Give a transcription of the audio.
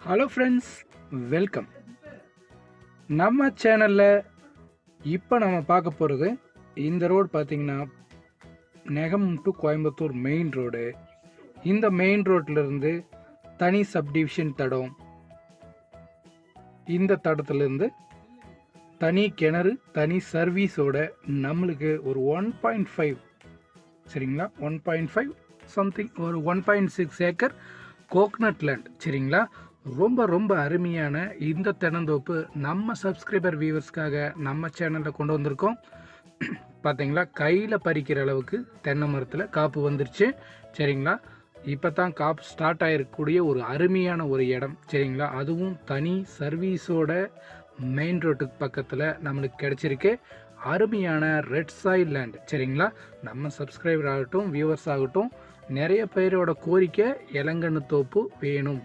Hello friends, welcome. நம்ம சேனலில் இப்போ நம்ம பார்க்க போகிறது இந்த ரோடு பார்த்திங்கன்னா நெகம் டு கோயம்புத்தூர் மெயின் ரோடு. இந்த மெயின் ரோட்லேருந்து தனி சப்டிவிஷன் தடம், இந்த தடத்துலேருந்து தனி கிணறு, தனி சர்வீஸோட நம்மளுக்கு ஒரு 1.5 சரிங்களா, 1.5 சம்திங், ஒரு 1.6 ஏக்கர் கோகனட் லேண்ட் சரிங்களா. ரொம்ப ரொம்ப அருமையான இந்த தென்னந்தோப்பு நம்ம சப்ஸ்கிரைபர் வியூவர்ஸ்க்காக நம்ம சேனலில் கொண்டு வந்திருக்கோம். பார்த்தீங்களா, கையில் பறிக்கிற அளவுக்கு தென்னை மரத்தில் காப்பு வந்துருச்சு சரிங்களா. இப்போ தான் காப்பு ஸ்டார்ட் ஆகிருக்கக்கூடிய ஒரு அருமையான ஒரு இடம் சரிங்களா. அதுவும் தனி சர்வீஸோட மெயின் ரோட்டுக்கு பக்கத்தில் நம்மளுக்கு கிடச்சிருக்கு. அருமையான ரெட் சாயில் லேண்ட் சரிங்களா. நம்ம சப்ஸ்கிரைபர் ஆகட்டும், வியூவர்ஸ் ஆகட்டும், நிறைய பேரோட கோரிக்கை இளங்கன்று தோப்பு வேணும்